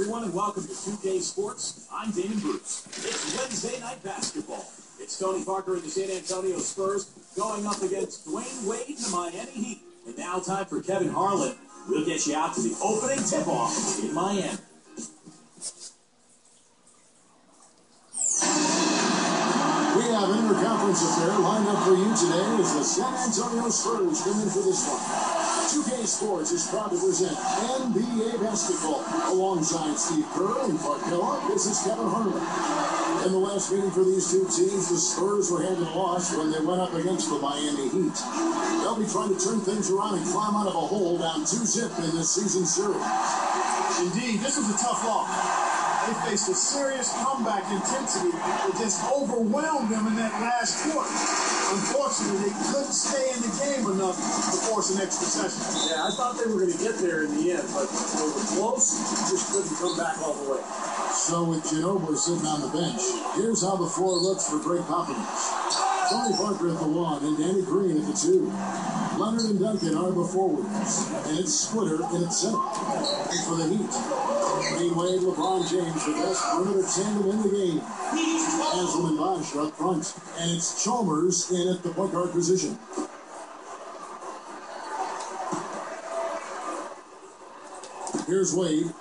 everyone, and welcome to 2K Sports. I'm Damon Bruce. It's Wednesday night basketball. It's Tony Parker and the San Antonio Spurs going up against Dwayne Wade and the Miami Heat. And now time for Kevin Harlan. We'll get you out to the opening tip-off in Miami. We have an interconference affair lined up for you today as the San Antonio Spurs come in for this one. 2K Sports is proud to present NBA basketball. Alongside Steve Kerr and Clark Kellogg, this is Kevin Harlan. In the last meeting for these two teams, the Spurs were handed a loss when they went up against the Miami Heat. They'll be trying to turn things around and climb out of a hole down 2-zip in this season series. Indeed, this was a tough loss. They faced a serious comeback intensity that just overwhelmed them in that last quarter. Unfortunately, they couldn't stay in the game enough to force an extra session. Yeah, I thought they were going to get there in the end, but they were close, just couldn't come back all the way. So with Ginobili sitting on the bench, here's how the floor looks for Greg Popovich. Tony Parker at the 1 and Danny Green at the 2. Leonard and Duncan are the forwards, and it's Splitter in its center. And for the Heat, Dwayne Wade, LeBron James, the best perimeter tandem in the game. Haslem and Bosh are up front, and it's Chalmers in at the point guard position. Here's Wade.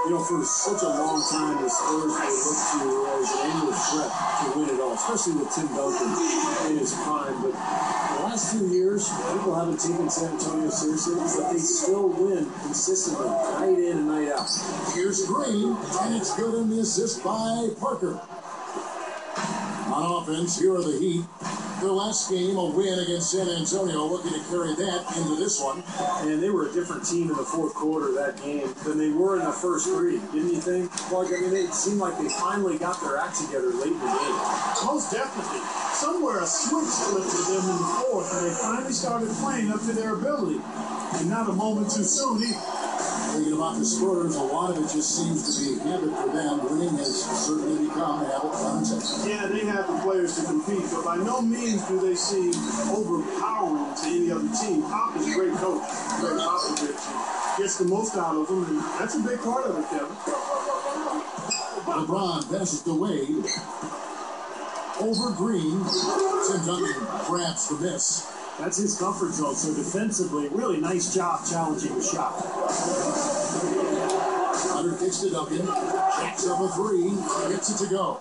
You know, for such a long time, the Spurs were looked to as an endless threat to win it all, especially with Tim Duncan in his prime. But the last 2 years, people haven't taken San Antonio seriously, but they still win consistently, night in and night out. Here's Green, and it's good in the assist by Parker. On offense, here are the Heat. Their last game, a win against San Antonio, looking to carry that into this one. And they were a different team in the fourth quarter of that game than they were in the first three, didn't you think? Clark, I mean, it seemed like they finally got their act together late in the game. Most definitely. Somewhere a switch flipped with them in the fourth, and they finally started playing up to their ability. And not a moment too soon either. Thinking about the Spurs, a lot of it just seems to be a habit for them. Winning has certainly become a habit for them. Yeah, they have the players to compete, but by no means do they seem overpowering to any other team. Pop is a great coach, Greg Popovich, gets the most out of them, and that's a big part of it, Kevin. LeBron passes to Wade. Over Green. Tim Duncan grabs the miss. That's his comfort zone. So defensively, really nice job challenging the shot. Hunter kicks to Duncan. Jacks up a 3. Gets it to go.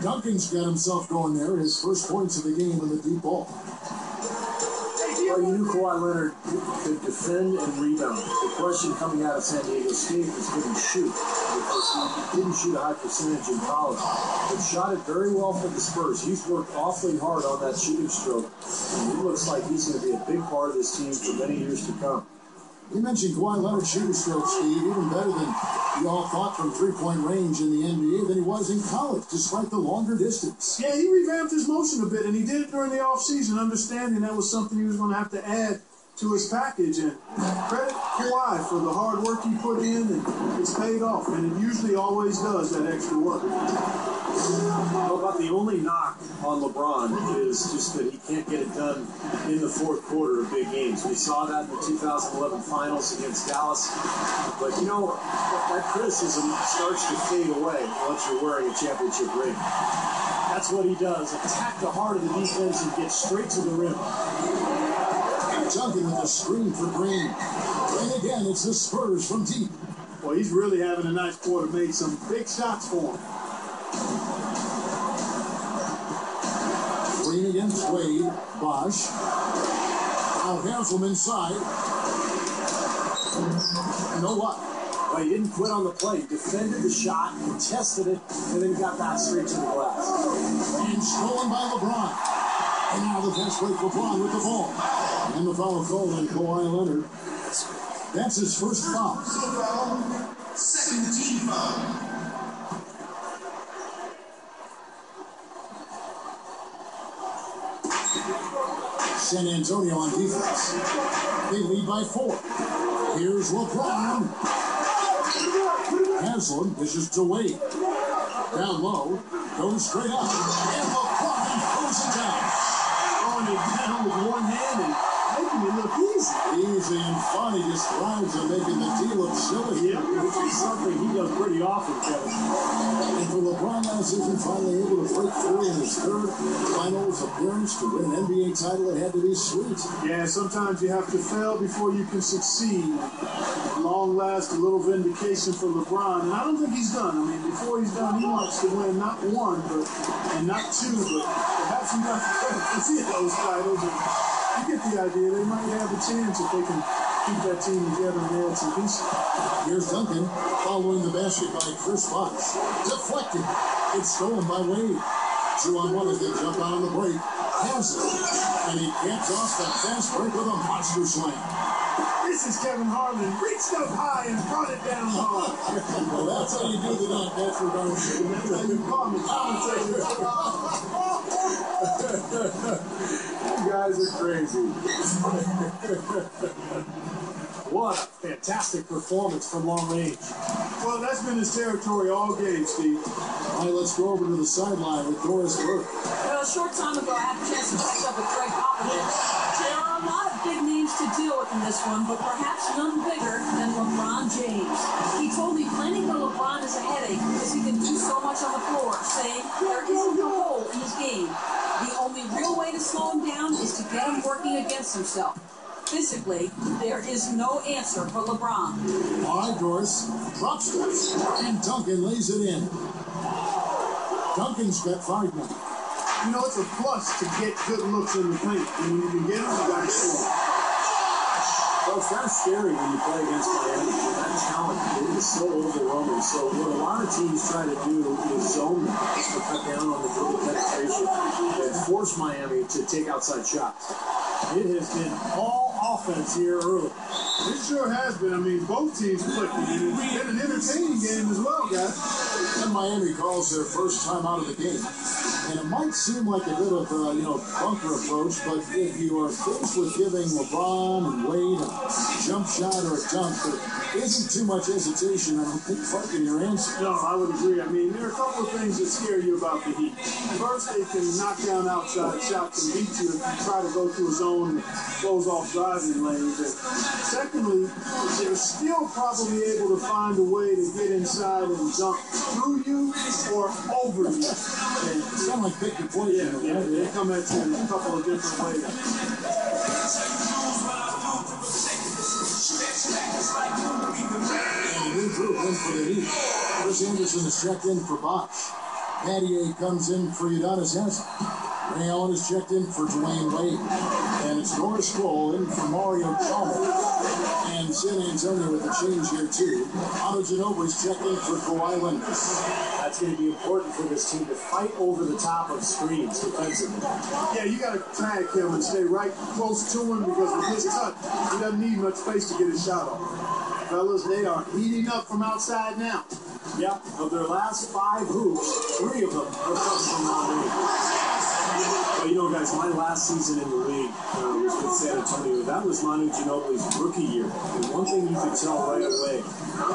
Duncan's got himself going there. His first points of the game in the deep ball. Well, you knew Kawhi Leonard could defend and rebound. The question coming out of San Diego State was could he shoot? Because he didn't shoot a high percentage in college, but shot it very well for the Spurs. He's worked awfully hard on that shooting stroke, and it looks like he's going to be a big part of this team for many years to come. You mentioned Kawhi Leonard's shooting stroke, Steve, even better than you all thought from three-point range in the NBA than he was in college, despite the longer distance. Yeah, he revamped his motion a bit, and he did it during the offseason, understanding that was something he was going to have to add to his package. And credit Kawhi for the hard work he put in, and it's paid off, and it usually always does that extra work. Well, about the only knock on LeBron is just that he can't get it done in the fourth quarter of big games. We saw that in the 2011 finals against Dallas. But, you know, that criticism starts to fade away once you're wearing a championship ring. That's what he does. Attack the heart of the defense and get straight to the rim. Duncan with a screen for Green. And again, it's the Spurs from deep. Well, he's really having a nice quarter. Made some big shots for him. Green against Wade. Bosh. Now Haslem inside. You know what? Well, he didn't quit on the play. He defended the shot, contested it, and then got back straight to the glass. And stolen by LeBron. And now the fast break LeBron with the ball. And the foul called on Kawhi Leonard. That's his first foul. Second team foul. San Antonio on defense. They lead by 4. Here's LeBron. Haslem dishes to Wade. Down low. Goes straight up. And LeBron throws it down. Throwing it down with one hand and making it look easy. Easy and fun. He just thrives on making the deal absurd. Yeah, which is something he does pretty often, Kevin. And for LeBron last season, finally able to break through in his third finals appearance to win an NBA title, it had to be sweet. Yeah, sometimes you have to fail before you can succeed. At long last, a little vindication for LeBron, and I don't think he's done. I mean, before he's done, he wants to win not one, and not two, but perhaps he got to see those titles. And you get the idea. They might have a chance if they can keep that team together and add some pieces. Here's Duncan following the basket by Chris Bosh. Deflected. It's stolen by Wade. 2-on-1 as they jump out on the break. Has it. And he gets off that fast break with a monster slam. This is Kevin Harlan. Reached up high and brought it down hard. Well, that's how you do the dunk. That's for darn sure. That's how you call me commentator. You guys are crazy. What a fantastic performance from long range. Well, that's been his territory all game, Steve. All right, let's go over to the sideline with Doris Burke. Well, a short time ago, I had a chance to catch up with Greg Popovich. There are a lot of big names to deal with in this one, but perhaps none bigger than LeBron James. He told me playing with LeBron is a headache because he can do so much on the floor, saying there isn't a hole in his game. The only real way to slow him down is to get him working against himself. Physically, there is no answer for LeBron. All right, Doris. Drop steps. And Duncan lays it in. Duncan's got 5 now. You know, it's a plus to get good looks in the paint. And when you can get them, you got to score. Well, it's kind of scary when you play against Miami. That talent is so overwhelming. So what a lot of teams try to do is zone them, just to cut down on the dribble penetration and force Miami to take outside shots. It has been all offense here early. It sure has been. I mean, both teams clicked. And it's been an entertaining game as well, guys. And Miami calls their first time out of the game. And it might seem like a bit of a, bunker approach, but if you are faced with giving LeBron and Wade a jump shot or a dunk, there isn't too much hesitation. I don't think fucking your answer. No, I would agree. I mean, there are a couple of things that scare you about the Heat. First, they can knock down outside shots and beat you if you try to go through a zone and close off driving lanes. And secondly, they're still probably able to find a way to get inside and dunk through you or over you. And Sound like pick your poison. yeah, they come at you in a couple of different ways. And a new group in for the Heat. Chris Anderson is checked in for Bosh. Pattier comes in for Udonis Haslem. Ray Allen is checked in for Dwayne Wade. And it's Norris Cole in for Mario Chalmers. And San Antonio with a change here, too. Manu Ginobili is checked in for Kawhi Leonard. That's going to be important for this team to fight over the top of screens defensively. Yeah, you got to tag him and stay right close to him because with his touch, he doesn't need much space to get his shot off. Fellas, they are heating up from outside now. Yep, of their last 5 hoops, 3 of them are from non-league. Well, guys, my last season in the league was with San Antonio. That was Manu Ginobili's rookie year. And one thing you could tell right away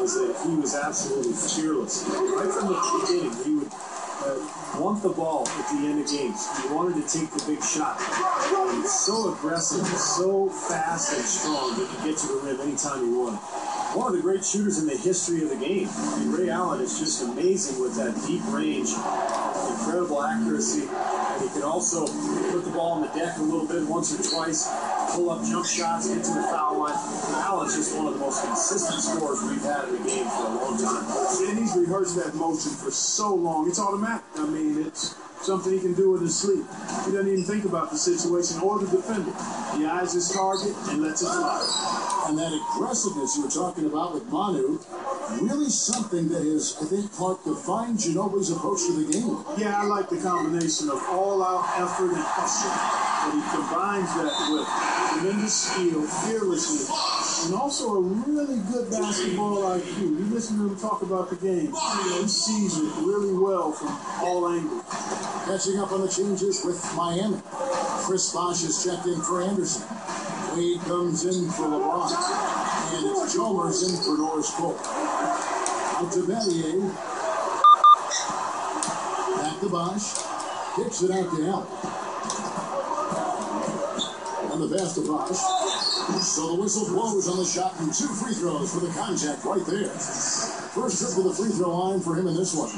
is that he was absolutely fearless. Right from the beginning, he would want the ball at the end of games. He wanted to take the big shot. He's so aggressive, so fast and strong that he could get to the rim anytime he wanted. One of the great shooters in the history of the game. I mean, Ray Allen is just amazing with that deep range, incredible accuracy, and he can also put the ball on the deck a little bit once or twice, pull up jump shots, get to the foul line. Allen's just one of the most consistent scorers we've had in the game for a long time. And he's rehearsed that motion for so long. It's automatic. I mean, it's something he can do in his sleep. He doesn't even think about the situation or the defender. He eyes his target and lets it fly. And that aggressiveness you were talking about with Manu, really something that is, I think, Clark, defined Ginobili's approach to the game. Yeah, I like the combination of all-out effort and hustle. But he combines that with tremendous skill, fearlessness, and also a really good basketball IQ. You listen to him talk about the game. He sees it really well from all angles. Catching up on the changes with Miami. Chris Bosh is checked in for Anderson. Wade comes in for LeBron. And it's Chalmers in for Norris Cole. Out to Battier. Back to Bosh. Kicks it out to Allen. And the pass to Bosh. So the whistle blows on the shot and 2 free throws for the contact right there. First trip to the free throw line for him in this one.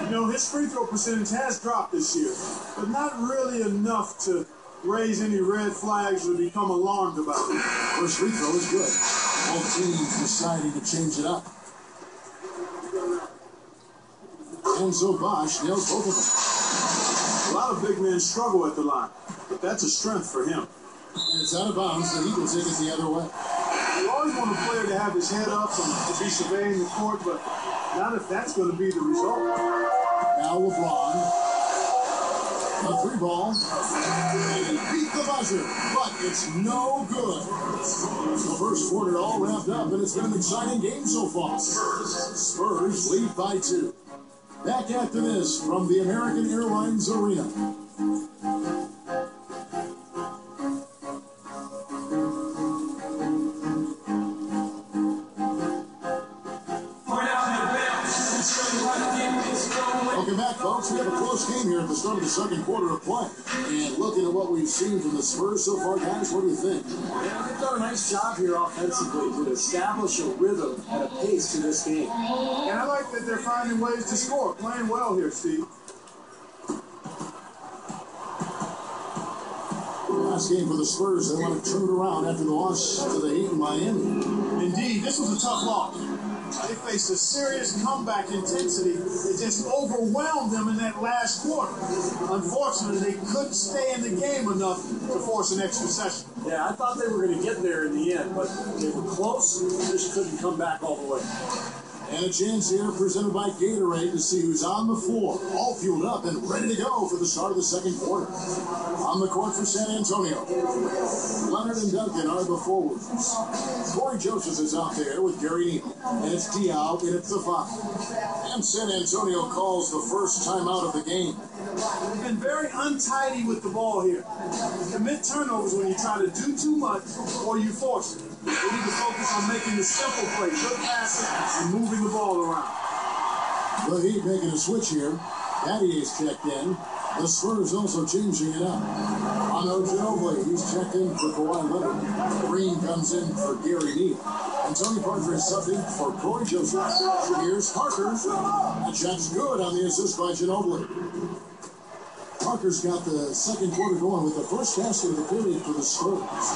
You know, his free throw percentage has dropped this year, but not really enough to raise any red flags or become alarmed about it. First free throw is good. Both teams deciding to change it up. And so Bosch nails both of them. A lot of big men struggle at the line, but that's a strength for him. And it's out of bounds, so he can take it the other way. You always want a player to have his head up and to be surveying the court, but not if that's going to be the result. Now LeBron. A 3 ball. And he beat the buzzer, but it's no good. The first quarter all wrapped up, and it's been an exciting game so far. Spurs lead by 2. Back after this from the American Airlines Arena. Welcome back, folks. We have a close game here at the start of the second quarter of play. And looking at what we've seen from the Spurs so far, guys, what do you think? Yeah, they've done a nice job here offensively to establish a rhythm and a pace to this game. And I like that they're finding ways to score. Playing well here, Steve. Last game for the Spurs, they want to turn it around after the loss to the Heat in Miami. Indeed, this was a tough loss. They faced a serious comeback intensity that just overwhelmed them in that last quarter. Unfortunately, they couldn't stay in the game enough to force an extra session. Yeah, I thought they were going to get there in the end, but they were close, just couldn't come back all the way. And a chance here presented by Gatorade to see who's on the floor, all fueled up and ready to go for the start of the second quarter. On the court for San Antonio, Leonard and Duncan are the forwards. Corey Joseph is out there with Gary Neal, and it's Diaw in at the 5. And San Antonio calls the first timeout of the game. They've been very untidy with the ball here. Commit turnovers when you try to do too much or you force it. They need to focus on making the simple play, good passing, and moving the ball around. The Heat making a switch here. Battier's checked in. The Spurs also changing it up. Ano Ginobili, he's checked in for Kawhi Leonard. Green comes in for Gary Neal. And Tony Parker is subbing for Corey Joseph. Here's Parker. That shot's good on the assist by Ginobili. Parker's got the second quarter going with the first basket of the period for the Spurs.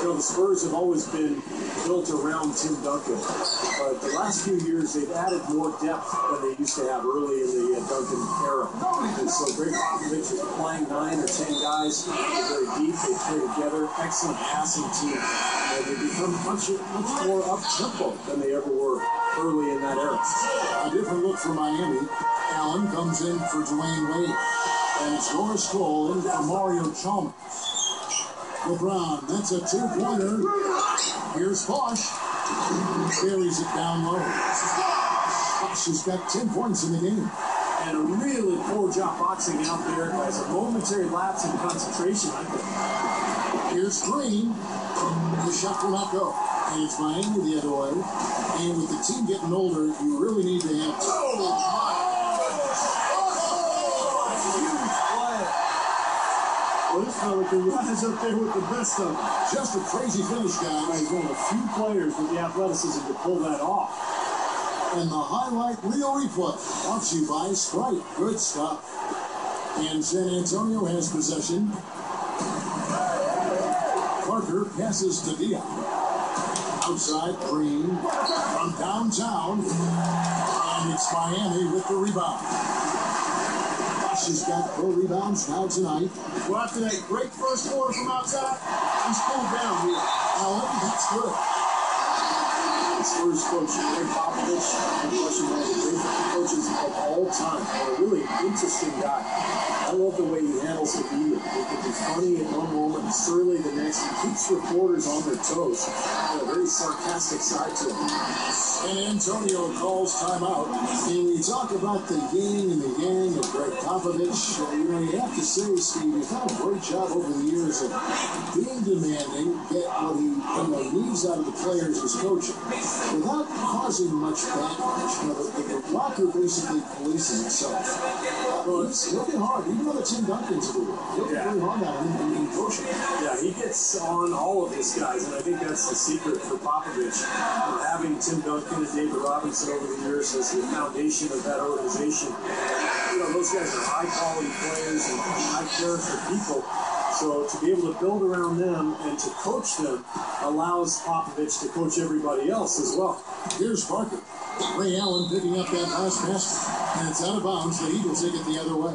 You know, the Spurs have always been built around Tim Duncan, but the last few years they've added more depth than they used to have early in the Duncan era. And so Greg Popovich is playing 9 or 10 guys. They're very deep. They play together. Excellent passing team. And they become much more up-tempo than they ever were early in that era. A different look for Miami. Allen comes in for Dwayne Wade. And it's Norris Cole in for Mario Chalmers. LeBron, that's a 2-pointer. Here's Bosch. Buries it down low. Bosch has got 10 points in the game. And a really poor job boxing out there as a momentary lapse in concentration, I think. Here's Green. The shot will not go. And it's Miami the other way. And with the team getting older, you really need to have... Well, this fella can rise up there with the best of them. Just a crazy finish, guys. He's one of the few players with the athleticism to pull that off. And the highlight reel replay brought to you by Sprite. Good stuff. And San Antonio has possession. Parker passes to Diaw. Outside, Green from downtown. And it's Miami with the rebound. She's got 4 rebounds now tonight. Well, after that great first quarter from outside, he's cooled down here. Allen, that's good. Spurs coach Greg Popovich, one of the great coaches of all time. A really interesting guy. I love the way he handles the media. He can be funny in one moment and surly the next. He keeps reporters on their toes. A very sarcastic side to him. And Antonio calls timeout. And we talk about the yin and the yang of Greg Popovich. You have to say, Steve, he's done a great job over the years of being demanding, get what he needs out of the players he's coaching, without causing much backlash. The locker basically policing itself. He's looking hard, even though the Tim Duncans of the world. He's looking very hard at him in coaching. Yeah, he gets on all of his guys, and I think that's the secret for Popovich. Having Tim Duncan and David Robinson over the years as the foundation of that organization. Those guys are high-quality players and high-character people. So to be able to build around them and to coach them allows Popovich to coach everybody else as well. Here's Parker. Ray Allen picking up that last basket, and it's out of bounds. The Eagles take it the other way.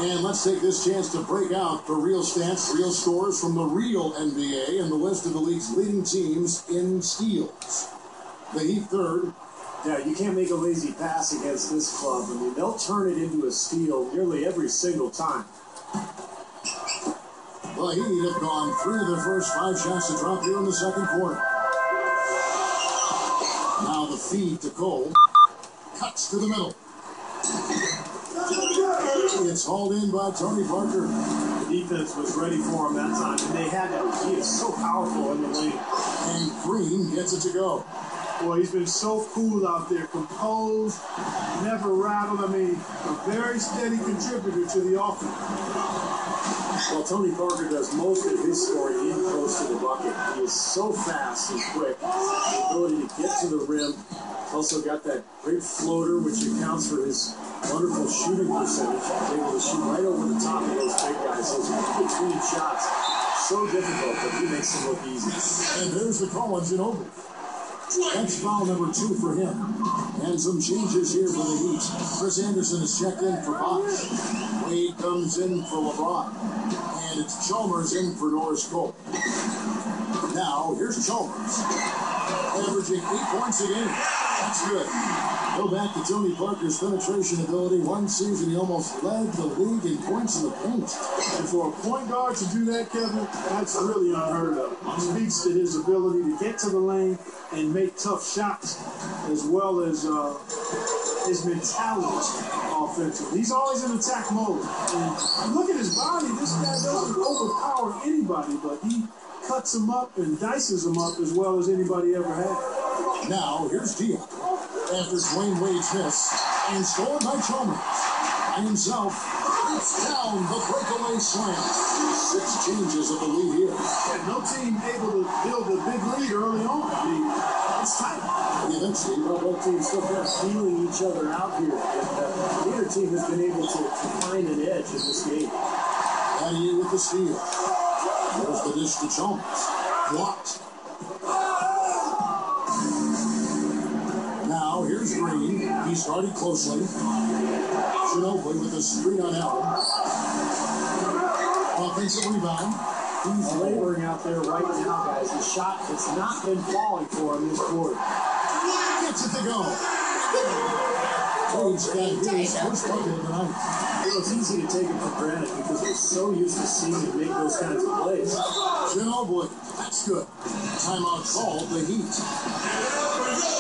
And let's take this chance to break out the real stats, real scores from the real NBA and the list of the league's leading teams in steals. The Heat third. Yeah, you can't make a lazy pass against this club. I mean, they'll turn it into a steal nearly every single time. The Heat have gone 3 of their first 5 shots to drop here in the second quarter. Now the feed to Cole. Cuts to the middle. It's hauled in by Tony Parker. The defense was ready for him that time, and they had to. He is so powerful in the lane. And Green gets it to go. Boy, he's been so cool out there, composed, never rattled. I mean, a very steady contributor to the offense. Well, Tony Parker does most of his scoring in close to the bucket. He is so fast and quick. The ability to get to the rim. Also got that great floater, which accounts for his wonderful shooting percentage. He's able to shoot right over the top of those big guys. Those between shots. So difficult, but he makes them look easy. And there's the call on Ginobili. That's foul number 2 for him. And some changes here for the Heat. Chris Anderson is checked in for Bosh. Wade comes in for LeBron. And it's Chalmers in for Norris Cole. Now, here's Chalmers. Averaging 8 points a game. That's good. Go back to Tony Parker's penetration ability. One season, he almost led the league in points in the paint. And for a point guard to do that, Kevin, that's really unheard of. It speaks to his ability to get to the lane and make tough shots, as well as his mentality offensively. He's always in attack mode. And look at his body. This guy doesn't overpower anybody, but he cuts him up and dices him up as well as anybody ever had. Now, here's Dion. After Dwayne Wade's miss, and stolen by Chalmers. By himself, it's down the breakaway slam. 6 changes of the lead here. Yeah, no team able to build a big lead early on. I mean, it's tight. Eventually, Both teams still kind of feeling each other out here. And neither team has been able to find an edge in this game. Battier with the steal. There's the dish to Chalmers. Blocked. Now, here's Green. He started closely. Ginobili with a screen on Allen. Offensive rebound. He's laboring out there right now, guys. The shot has not been falling for him this quarter. Gets it to go. Wade's got his first bucket of the night. It's easy to take it for granted because we're so used to seeing him make those kinds of plays. Ginobili. That's good. Timeout called the Heat.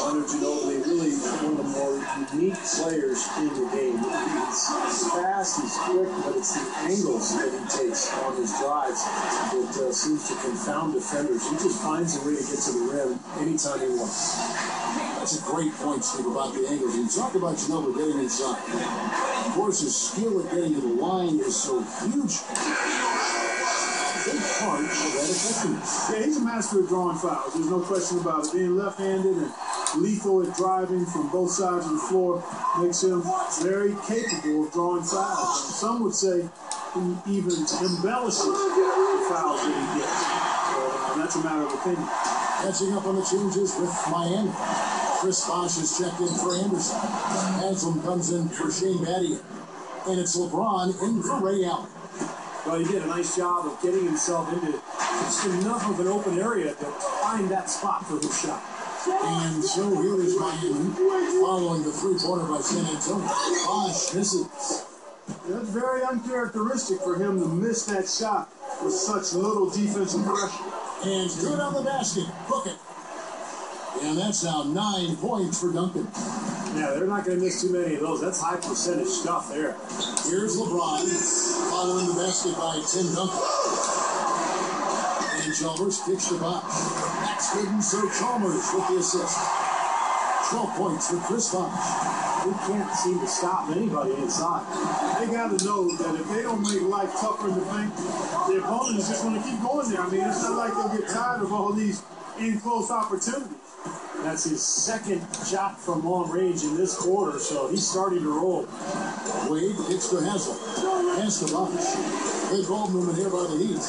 Manu Ginobili, really one of the more unique players in the game. He's fast, he's quick, but it's the angles that he takes on his drives that seems to confound defenders. He just finds a way to get to the rim anytime he wants. That's a great point, Steve, about the angles. You talk about Ginobili getting inside. Of course, his skill at getting to the line is so huge. Big part of that effectiveness. Yeah, he's a master of drawing fouls. There's no question about it. Being left-handed and lethal at driving from both sides of the floor makes him very capable of drawing fouls. And some would say he even embellishes the fouls that he gets. So that's a matter of opinion. Catching up on the changes with Miami. Chris Bosh is checked in for Anderson. Haslam comes in for Shane Battier. And it's LeBron in for Ray Allen. Well, he did a nice job of getting himself into just enough of an open area to find that spot for his shot. And so here is Miami following the three-pointer by San Antonio. Bosh misses. That's very uncharacteristic for him to miss that shot with such little defensive pressure. And good on the basket. Hook it. And that's now 9 points for Duncan. Yeah, they're not going to miss too many of those. That's high percentage stuff there. Here's LeBron following the basket by Tim Duncan. And Chalmers kicks the box. That's good, and so Chalmers with the assist. 12 points for Chris Bosh. He can't seem to stop anybody inside. they got to know that if they don't make life tougher in the paint, the opponent is just going to keep going there. I mean, it's not like they'll get tired of all these in-close opportunities. That's his second shot from long range in this quarter, so he's starting to roll. Wade kicks to Hazel. Pass to Bosh. Big ball movement here by the Heat.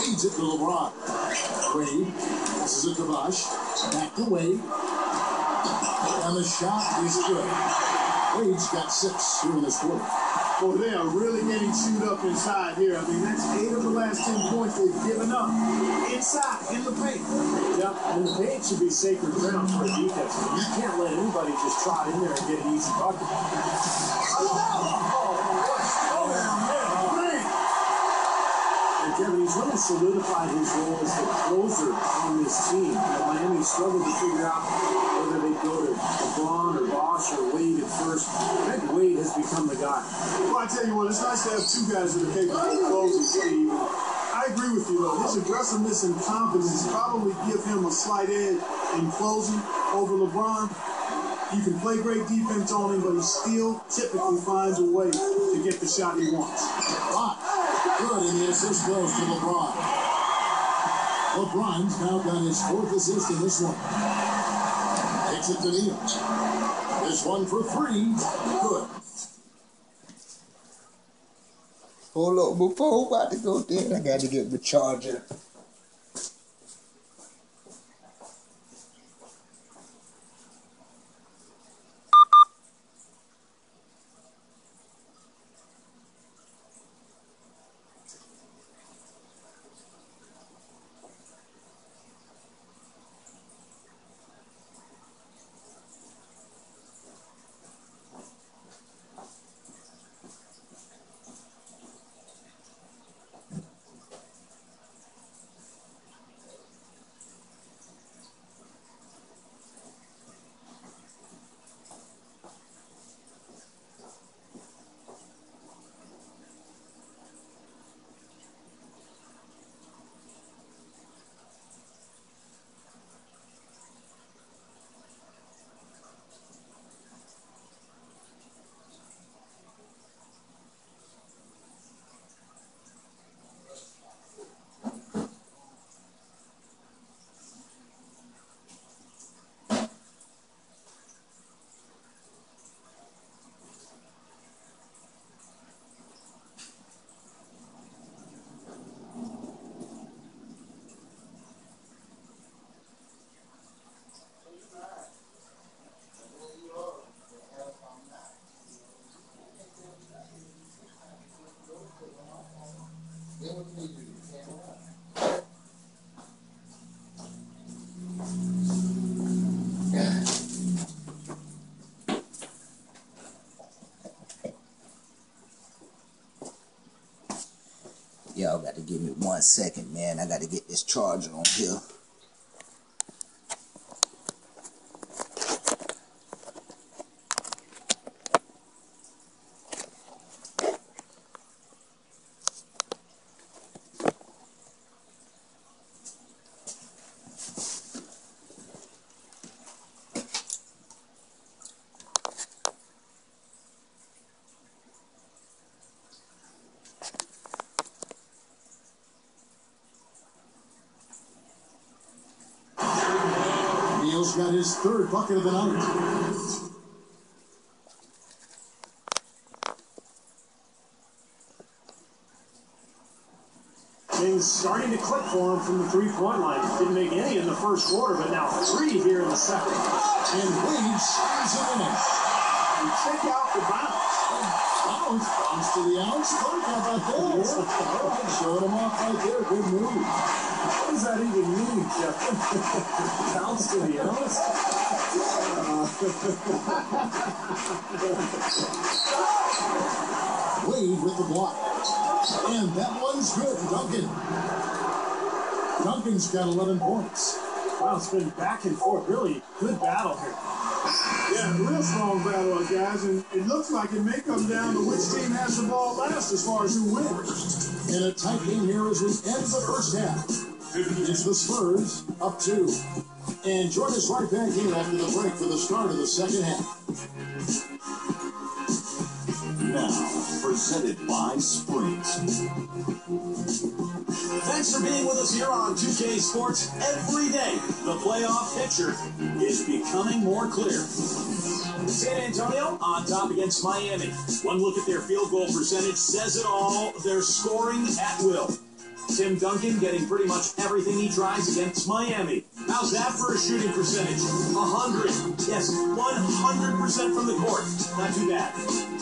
Feeds it to LeBron. Wade passes it to Bosh. Back to Wade. And the shot is good. Wade's got 6 here in this quarter. Boy, they are really getting chewed up inside here. I mean, that's 8 of the last 10 points they've given up inside, in the paint. Yep, and the paint should be sacred ground for a defense. You can't let anybody just trot in there and get an easy bucket. And Kevin, he's really solidified his role as the closer on this team. Miami struggled to figure out whether they go to LeBron or Bosh or Wade at first. I think Wade has become the guy. Well, I tell you what, it's nice to have 2 guys that are capable of closing, Steve. I agree with you, though. His aggressiveness and confidence probably give him a slight edge in closing over LeBron. You can play great defense on him, but he still typically finds a way to get the shot he wants. Good, and the assist goes to LeBron. LeBron's now got his 4th assist in this one. Takes it to Neal. This one for 3. Good. Hold up, before I'm about to go there, I got to get the charger. Y'all got to give me 1 second, man. I got to get this charger on here. Neal's got his 3rd bucket of the night. Things starting to click for him from the 3-point line. Didn't make any in the first quarter, but now 3 here in the second. And Wade slams it in. And check out the bounce. Bounce to the ounce. Clark, how about that? All right, showing him off right there. Good move. What does that even mean, Jeff? Bounce to the ounce? Wade with the block. And that one's good. Duncan. Duncan's got 11 points. Wow, it's been back and forth. Really good battle here. Yeah, real strong battle, guys, and it looks like it may come down to which team has the ball last as far as who wins. In a tight game here as we end the first half. It's the Spurs up 2. And join us right back here after the break for the start of the second half. now, presented by Springs. Thanks for being with us here on 2K Sports every day. The playoff picture is becoming more clear. San Antonio on top against Miami. One look at their field goal percentage says it all. They're scoring at will. Tim Duncan getting pretty much everything he tries against Miami. How's that for a shooting percentage? 100. Yes, 100% from the court. Not too bad.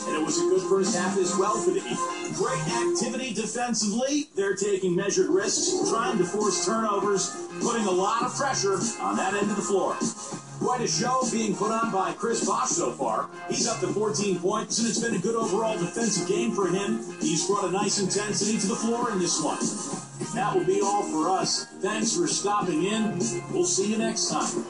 And it was a good first half as well for the Heat. Great activity defensively. They're taking measured risks, trying to force turnovers, putting a lot of pressure on that end of the floor. Quite a show being put on by Chris Bosh so far. He's up to 14 points, and it's been a good overall defensive game for him. He's brought a nice intensity to the floor in this one. That will be all for us. Thanks for stopping in. We'll see you next time.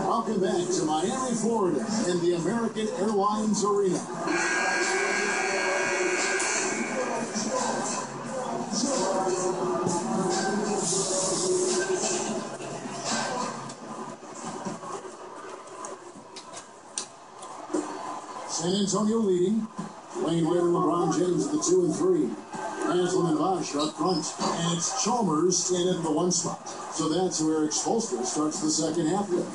Welcome back to Miami, Florida, and the American Airlines Arena. San Antonio leading. Wayne Wade and LeBron James at the 2 and 3. Haslem and Bosh up front. And it's Chalmers in at the 1 spot. So that's where Eric Spoelstra starts the second half with.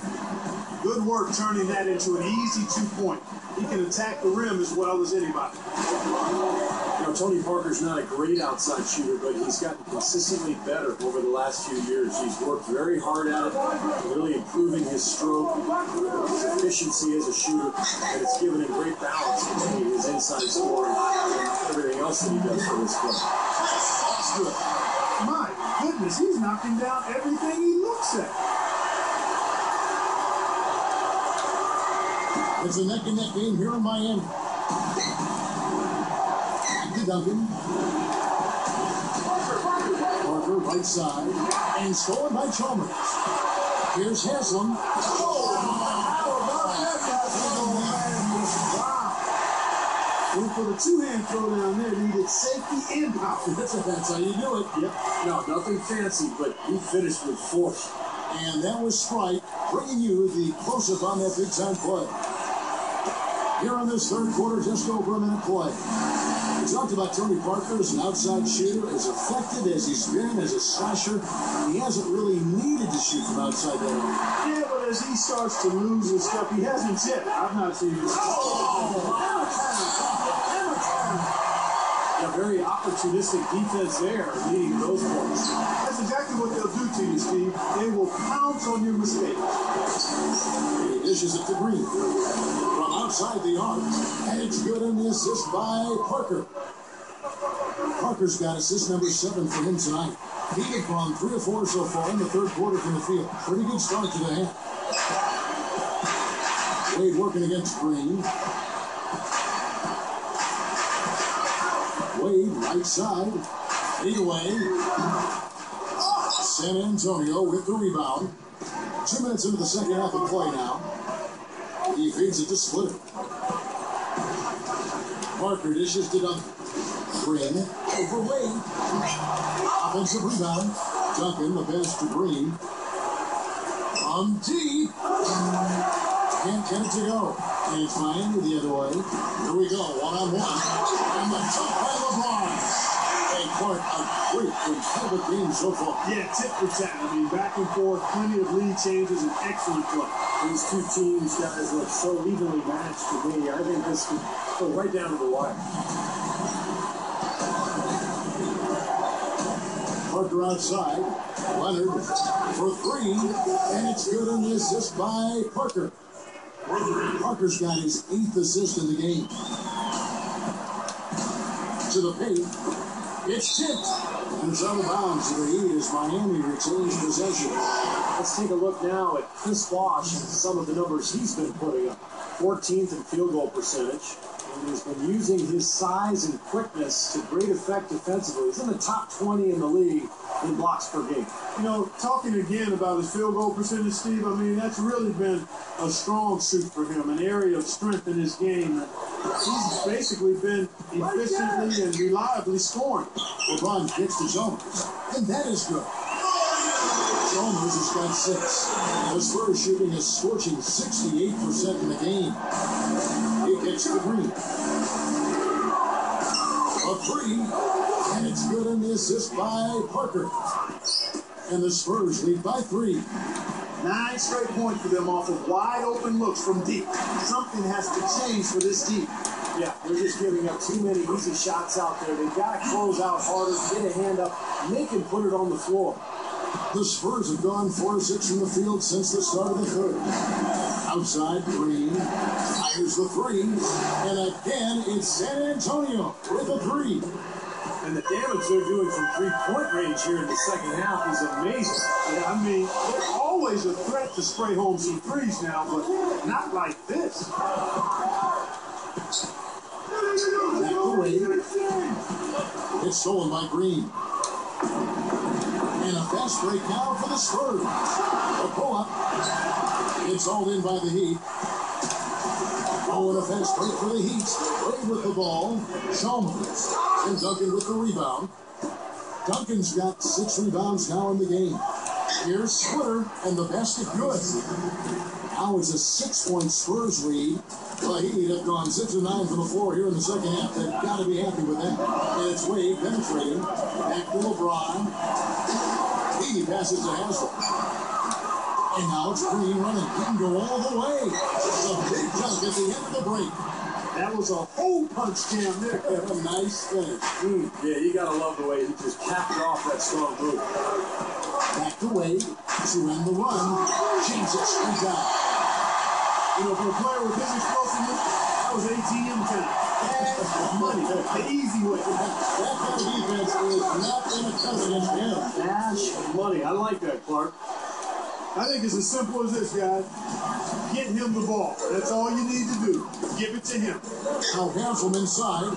Good work turning that into an easy 2-point. He can attack the rim as well as anybody. You know, Tony Parker's not a great outside shooter, but he's gotten consistently better over the last few years. He's worked very hard at it, really improving his stroke, his efficiency as a shooter, and it's given him great balance between his inside scoring and everything else that he does for this club. That's good. My goodness, he's knocking down everything he looks at. It's a neck-and-neck game here in Miami. Duncan. Parker, right side. And stolen by Chalmers. Here's Haslem. Went for the 2-hand throwdown there. Needed safety and power. That's how you do it. Yep. No, nothing fancy, but he finished with force. And that was Sprite bringing you the close-up on that big-time play. Here in this third quarter, just over a minute play. We talked about Tony Parker as an outside shooter, as effective as he's been as a slasher. He hasn't really needed to shoot from outside that area. Yeah, but as he starts to lose his stuff, he hasn't yet. I've not seen him. A very opportunistic defense there, leading those points. That's exactly what they'll do to you, Steve. They will pounce on your mistakes. He dishes it to Green. From outside the arc. And it's good in the assist by Parker. Parker's got assist number 7 for him tonight. He had gone 3 or 4 so far in the third quarter from the field. Pretty good start to the half. Wade working against Green. Wade, right side. Anyway, San Antonio with the rebound. 2 minutes into the second half of play now. He feeds it to Splitter. Parker dishes to Duncan. Green over Wade. Offensive rebound. Duncan, the pass to Green. From deep. Can't get it to go. And it's Miami the other way. Here we go, one-on-one. And the top by LeBron. Quite a great competitive game so far. Yeah, tit for tat. I mean, back and forth, plenty of lead changes, and excellent play. These two teams, guys, look so evenly matched to me. I think this could go right down to the wire. Parker outside. Leonard for 3. And it's good in the assist by Parker. Parker's got his 8th assist in the game. To the paint. It's tipped. And it's out of bounds to the Heat as Miami retains possession. Let's take a look now at Chris Bosh and some of the numbers he's been putting up. 14th in field goal percentage. And he's been using his size and quickness to great effect defensively. He's in the top 20 in the league in blocks per game. You know, talking again about his field goal percentage, Steve, I mean, that's really been a strong suit for him, an area of strength in his game. He's basically been efficiently and reliably scoring. LeBron gets to Jones, and that is good. Chalmers has got 6. The Spurs shooting a scorching 68% in the game. He kicks to Green. A 3, and it's good on the assist by Parker. And the Spurs lead by 3. 9 straight points for them off of wide open looks from deep. Something has to change for this team. Yeah, they're just giving up too many easy shots out there. They've got to close out harder, get a hand up, make him put it on the floor. The Spurs have gone 4 of 6 from the field since the start of the third. Outside, Green fires the 3, and again it's San Antonio with a 3. And the damage they're doing from three-point range here in the second half is amazing. Yeah, I mean, they're always a threat to spray home some threes now, but not like this. Back away. It's stolen by Green. And a fast break now for the Spurs. A pull-up. It's all in by the Heat. Oh, and a fast break for the Heat. Wade with the ball. Chalmers. And Duncan with the rebound. Duncan's got 6 rebounds now in the game. Here's Splitter, and the basket good. Now it's a 6-point Spurs lead. The Heat have gone 6 of 9 from the floor here in the second half. They've got to be happy with that. And it's Wade penetrating. Back to LeBron. He passes to Haslem. And now it's Green running. He can go all the way. It's a big dunk at the end of the break. That was a hole punch jam there. A nice finish. Yeah, you got to love the way he just capped off that strong move. Back to Wade to end the run. James it straight down. You know, for a player with his explosiveness, that was ATM time. Cash money. The easy way. That kind of defense is not in a cut against him. Dash money. I like that, Clark. I think it's as simple as this, guys. Get him the ball. That's all you need to do. Give it to him. Now Haslem inside.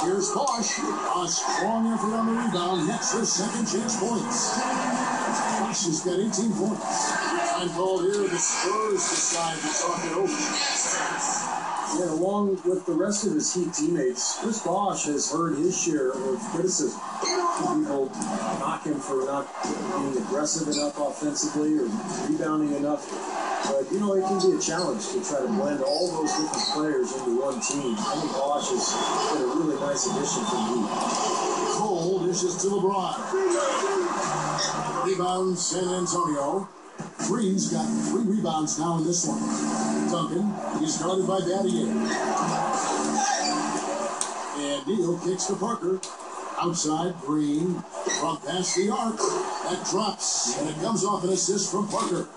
Here's Bosch. A strong effort on the rebound. Next for second chance points. Bosch has got 18 points. Time called here. The Spurs decide to talk it over. Yeah, along with the rest of his Heat teammates, Chris Bosh has heard his share of criticism. People knock him for not being aggressive enough offensively or rebounding enough. But, you know, it can be a challenge to try to blend all those different players into one team. I think Bosh has been a really nice addition for the Heat. Cole dishes to LeBron. Rebound San Antonio. Green's got 3 rebounds now in this one. Duncan, he's guarded by Battier. And Neal kicks to Parker. Outside, Green from past the arc. That drops, and it comes off an assist from Parker.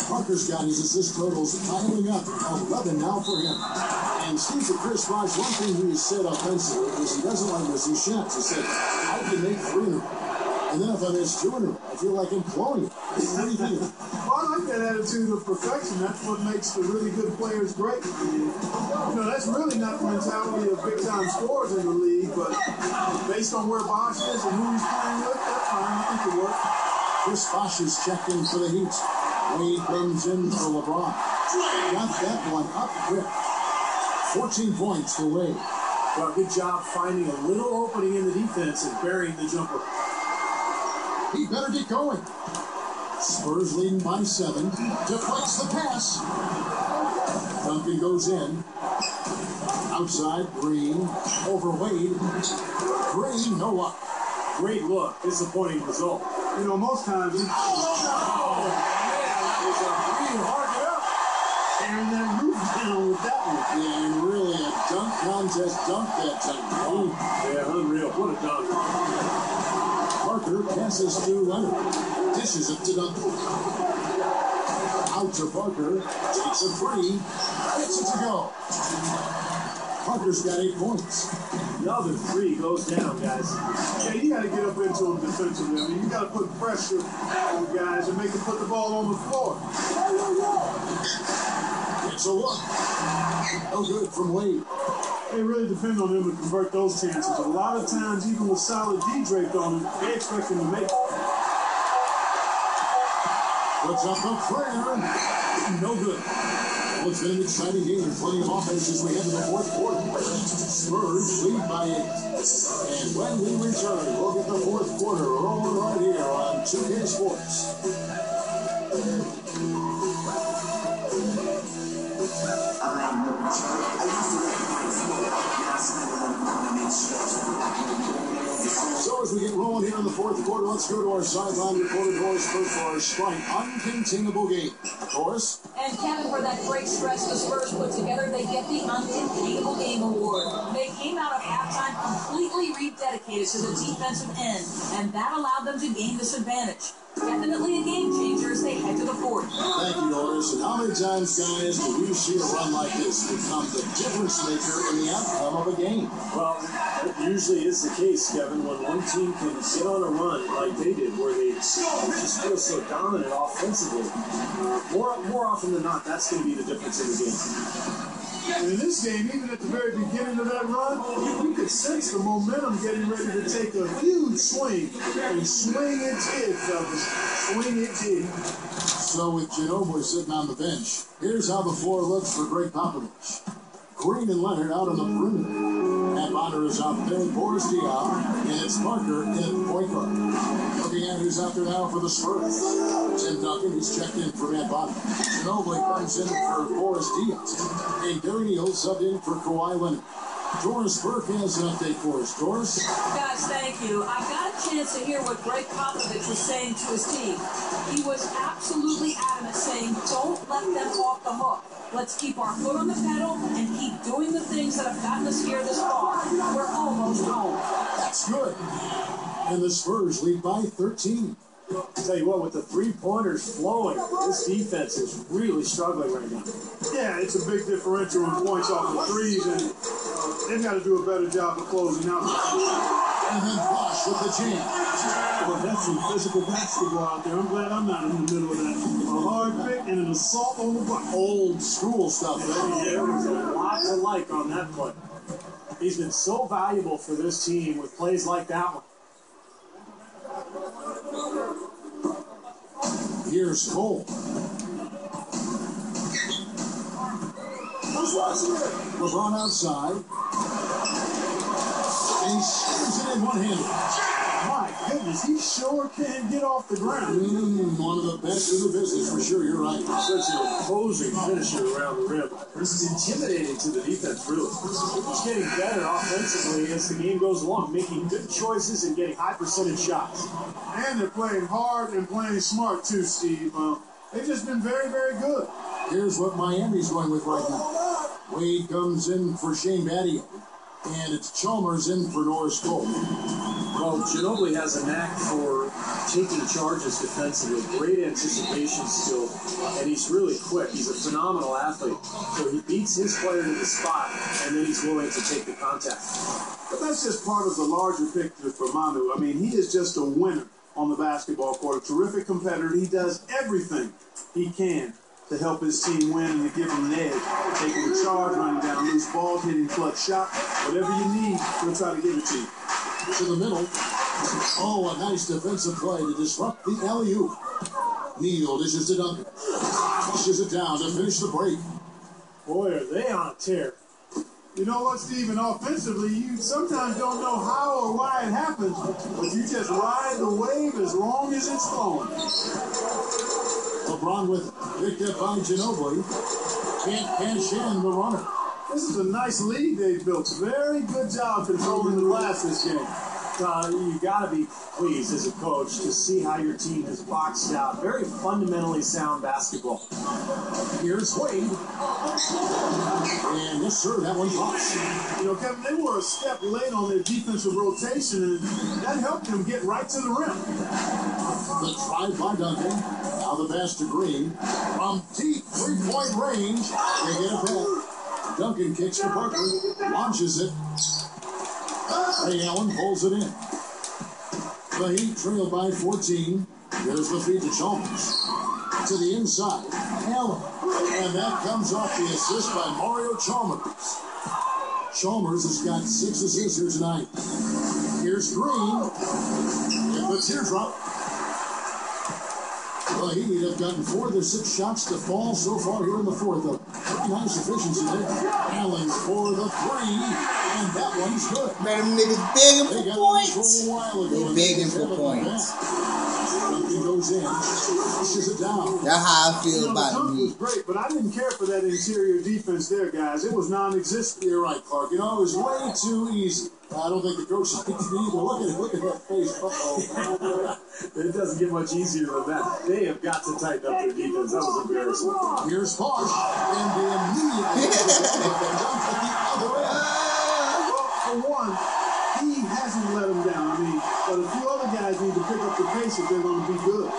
Parker's got his assist totals piling up. 11 now for him. And Steve for Chris Bosh, one thing he has said offensively is he doesn't like missing shots. He said, I can make 3 in a row. And then if I miss 2 in a row, I feel like I'm blowing it. What do you think? Well, I like that attitude of perfection. That's what makes the really good players great. You know, that's really not the mentality of big-time scorers in the league, but based on where Bosh is and who he's playing with, that's fine. I think it works. Chris Bosh is checked in for the Heat. Wade comes in for LeBron. Got that one up quick. 14 points for Wade. Well, good job finding a little opening in the defense and burying the jumper. He better get going. Spurs leading by 7. Deflects the pass. Duncan goes in. Outside, Green. Over Wade. Green, no luck. Great look. Disappointing result. You know, most times he... Oh, man, that was a real hard it up. Tearing that roof down with that one. Yeah, and really a dunk contest dunk that time. Oh. Yeah, unreal. What a dunk. Parker passes to Leonard. Dishes it to Duncan. Out to Parker. Takes a 3. Gets it to go. Parker's got 8 points. The other 3 goes down, guys. Yeah, you got to get up into them defensively. I mean, you got to put pressure on guys and make them put the ball on the floor. It's a look. No good from Wade. It really depends on them to convert those chances. A lot of times, even with solid D draped on them, they expect them to make it. Puts up a prayer. No good. Well, it's been an exciting game and plenty of offense as we head to the fourth quarter. Spurs lead by 8. And when we return, we'll get the fourth quarter rolling right here on 2K Sports. So as we get rolling here in the fourth quarter, let's go to our sideline reporter, Doris Burke, for our Sprite Uncontainable Game. Doris? And Kevin, for that great stretch the Spurs put together, they get the Uncontainable Game Award. They came out of halftime completely rededicated to the defensive end, and that allowed them to gain this advantage. Definitely a game changer as they head to the fourth. Thank you, Doris. And how many times, guys, do we see a run like this become the difference maker in the outcome of a game? Well, it usually is the case, Kevin, when one team can get on a run like they did, where they just feel so dominant offensively. More often than not, that's going to be the difference in the game. And in this game, even at the very beginning of that run, you could sense the momentum getting ready to take a huge swing. And swing it did, fellas. Swing it did. So with Ginobili sitting on the bench, here's how the floor looks for Greg Popovich. Green and Leonard out on the perimeter. Matt Bonner is out there, Boris Diaw, and it's Parker in the point guard. Looking at who's out there now for the Spurs. Tim Duncan, who's checked in for Matt Bonner. Ginobili comes in for Boris Diaw. And Gary Neal subbed in for Kawhi Leonard. Doris Burke has an update for us. Doris? Guys, thank you. I got a chance to hear what Greg Popovich was saying to his team. He was absolutely adamant, saying, don't let them off the hook. Let's keep our foot on the pedal and keep doing the things that have gotten us here this far. We're almost home. That's good. And the Spurs lead by 13. I'll tell you what, with the three-pointers flowing, this defense is really struggling right now. Yeah, it's a big differential in points off the threes, and they've got to do a better job of closing out. And then Bosh with the jam. Well, that's some physical basketball out there. I'm glad I'm not in the middle of that. A hard pick and an assault on the block. Old school stuff, Yeah, there was a lot to like on that play. He's been so valuable for this team with plays like that one. Here's Cole. LeBron outside. And he shoots it in one-handed. My goodness, he sure can get off the ground. One of the best in the business, for sure. You're right. Such an imposing finisher around the rim. This is intimidating to the defense, really. He's getting better offensively as the game goes along, making good choices and getting high percentage shots. And they're playing hard and playing smart, too, Steve. They've just been very, very good. Here's what Miami's going with right now. Wade comes in for Shane Battier. And it's Chalmers in for Norris Cole. Well, Ginobili has a knack for taking charges defensively, great anticipation skill, and he's really quick. He's a phenomenal athlete. So he beats his player to the spot, and then he's willing to take the contact. But that's just part of the larger picture for Manu. I mean, he is just a winner on the basketball court, a terrific competitor. He does everything he can to help his team win and to give him an edge. Taking the charge, running down loose balls, hitting clutch shots, whatever you need, he'll try to give it to you. To the middle. Oh, a nice defensive play to disrupt the alley-oop. Neal dishes to Duncan. Pushes it down to finish the break. Boy, are they on a tear. You know what, Steven? Offensively, you sometimes don't know how or why it happens, but you just ride the wave as long as it's flowing. LeBron with picked up by Ginobili. Can't cash in the runner. This is a nice lead they've built. Very good job controlling the glass this game. You got to be pleased as a coach to see how your team has boxed out. Very fundamentally sound basketball. Here's Wade. And yes, sir, that one pops. You know, Kevin, they were a step late on their defensive rotation, and that helped them get right to the rim. The drive by Duncan. Now the pass to Green. From deep three-point range, they get a pass. Duncan kicks to Parker. Launches it. Ray Allen pulls it in. The Heat trail by 14. There's the feed to Chalmers. To the inside. Allen. And that comes off the assist by Mario Chalmers. Chalmers has got 6 assists here tonight. Here's Green. In the teardrop. The Heat have gotten 4 of their 6 shots to fall so far here in the fourth. A pretty nice efficiency there. Allen for the 3, and that one's good. Man, them niggas begging They for got points. a while ago. They begging for points. Duncan goes in, pushes it down. That's how I feel The about dunk me. was great, but I didn't care for that interior defense there, guys. It was non-existent. You're right, Clark. You know, it was way too easy. I don't think the coach is thinking either. Look at that face. Uh-oh. It doesn't get much easier than that. They have got to tighten up their defense. That was embarrassing. Here's Bosch, and they immediately dunk at the other end. Well, for one, he hasn't let him down. I mean, but a few other guys need to pick up the pace if they're going to be good.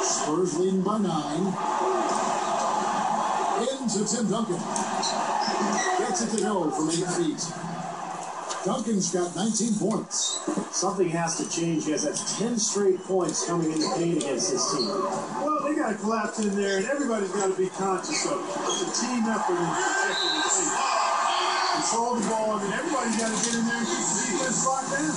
Spurs leading by 9. Into Tim Duncan. Gets it to go from 8 feet. Duncan's got 19 points. Something has to change. He has 10 straight points coming in the paint against this team. Well, they got to collapse in there, and everybody's got to be conscious of it. It's a team effort in protecting the team. Control the ball, and everybody's got to get in there and keep the defense locked down.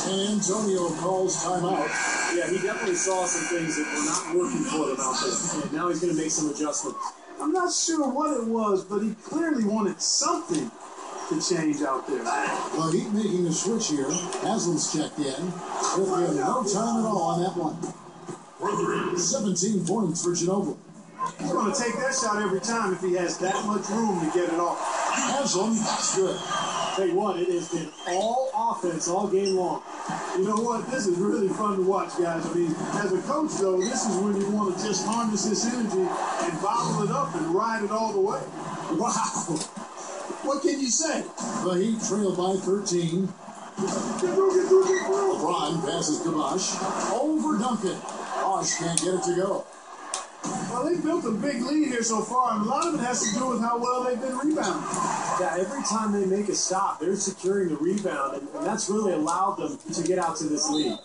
And Antonio calls timeout. Yeah, he definitely saw some things that were not working for them out there. And now he's going to make some adjustments. I'm not sure what it was, but he clearly wanted something to change out there. The Heat making a switch here. Haslam's checked in. With no time at all on that one. 17 points for Ginobili. He's going to take that shot every time if he has that much room to get it off. Haslam, that's good. Tell you what, it has been all offense all game long. You know what? This is really fun to watch, guys. I mean, as a coach, though, this is when you want to just harness this energy and bottle it up and ride it all the way. Wow. What can you say? The Heat trail by 13. LeBron passes to Bosch. Over Duncan. Bosch can't get it to go. Well, they built a big lead here so far, and a lot of it has to do with how well they've been rebounding. Yeah, every time they make a stop, they're securing the rebound, and that's really allowed them to get out to this lead.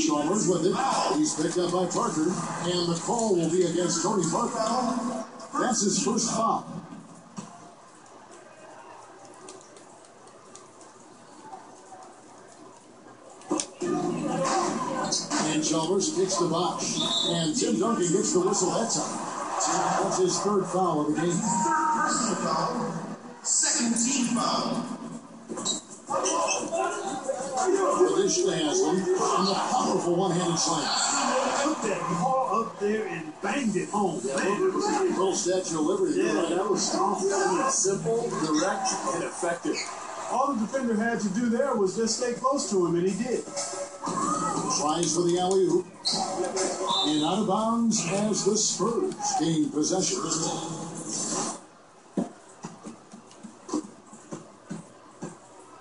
Chalmers with it. He's picked up by Parker, and the call will be against Tony Parker. That's his first foul. And Chalmers kicks the box. And Tim Duncan gets the whistle that time. That's his third foul of the game. Personal foul. Second team foul. The dish to Haslam and the powerful one-handed slam. Put that ball up there and banged it home. Man, it was a Little Statue of Liberty. Yeah, that was strong. Simple, direct, and effective. all the defender had to do there was just stay close to him, and he did. Tries for the alley-oop. And out of bounds as the Spurs gain possession.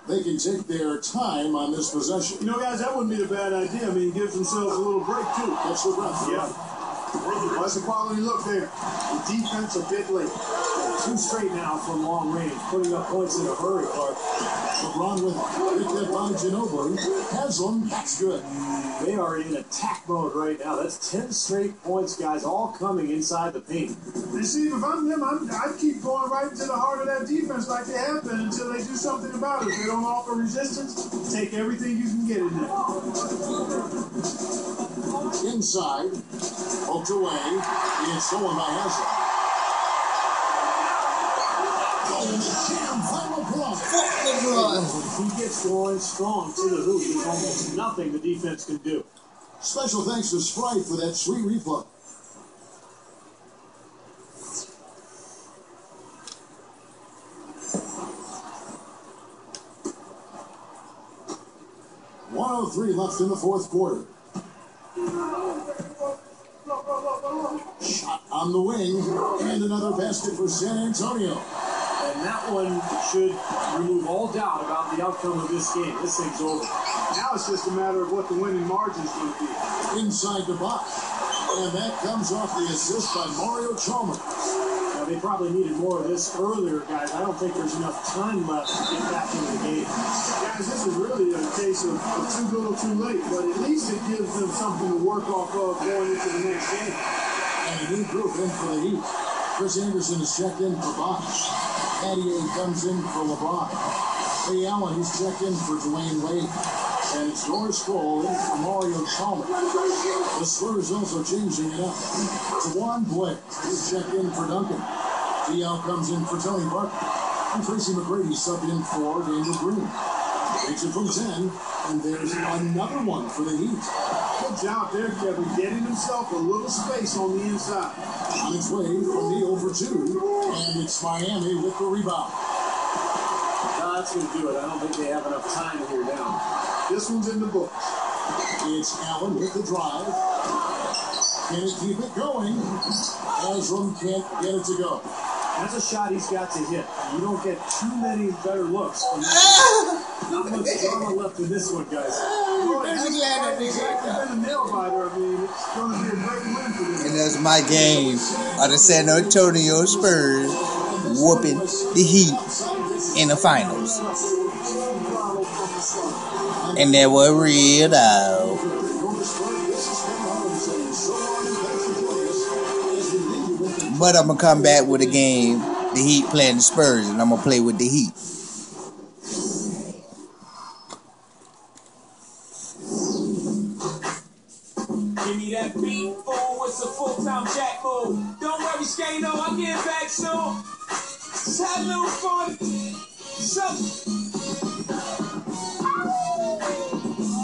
They can take their time on this possession. You know, guys, that wouldn't be a bad idea. I mean, gives themselves a little break, too. Catch the breath. Yeah. That's a quality look there. The defense a bit late. 2 straight now from long range, putting up points in a hurry, Clark. LeBron with picked up by Ginobili. Haslam, that's good. They are in attack mode right now. That's 10 straight points, guys, all coming inside the paint. And see, if I'm them, I'd keep going right into the heart of that defense like they have been until they do something about it. If they don't offer resistance, take everything you can get in there. Inside, poked away. It's stolen by Haslam. Jam, final block. He gets going strong to the hoop. There's almost nothing the defense can do. Special thanks to Sprite for that sweet replay. .103 left in the fourth quarter. Shot on the wing, and another basket for San Antonio. And that one should remove all doubt about the outcome of this game. This thing's over. Now it's just a matter of what the winning margin is going to be. Inside the box, and that comes off the assist by Mario Chalmers. Now, they probably needed more of this earlier, guys. I don't think there's enough time left to get back into the game. Guys, this is really a case of too little, too late, but at least it gives them something to work off of going into the next game. And a new group in for the Heat. Chris Anderson is checked in for Bosch. Patty comes in for LeBron. Ray Allen, he's checked in for Dwayne Wade. And it's Norris Cole in for Mario Chalmers. The Spurs also changing it up. Juwan Blair is checked in for Duncan. Diallo comes in for Tony Parker. And Tracy McGrady subbed in for Daniel Green. Takes it from 10, and there's another one for the Heat. Good job there, Kevin, getting himself a little space on the inside. On its way from the over 2, and it's Miami with the rebound. No, that's going to do it. I don't think they have enough time here now. This one's in the books. It's Allen with the drive. Can it keep it going? Haslam can't get it to go. That's a shot he's got to hit. You don't get too many better looks. Not much drama left in this one, guys. Well, it hasn't exactly been a nail biter. I mean, it's going to be a great win for them. And that's my game of the San Antonio Spurs whooping the Heat in the finals. And they were real out. But I'm going to come back with a game, the Heat playing the Spurs, and I'm going to play with the Heat. Give me that beat, fool, it's a full-time jack move. Don't worry, Skano, I'll get back soon. Just have a little fun.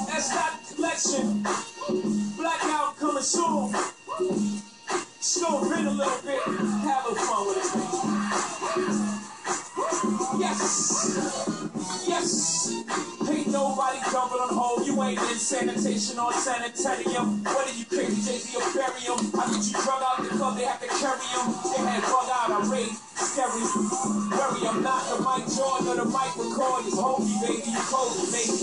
That's not the collection. Blackout coming soon. Slow it in a little bit. Have a little fun with it. Yes. Yes. Ain't nobody dumping on hold. You ain't in sanitation or sanitarium. Whether you crazy Jay-Z or bury him. I get you drug out the club, they have to carry him. They had bug out, I rage, scary. Worry, I'm not the Mike Jordan or the Mike McCoy. It's hokey, baby. You cold, baby.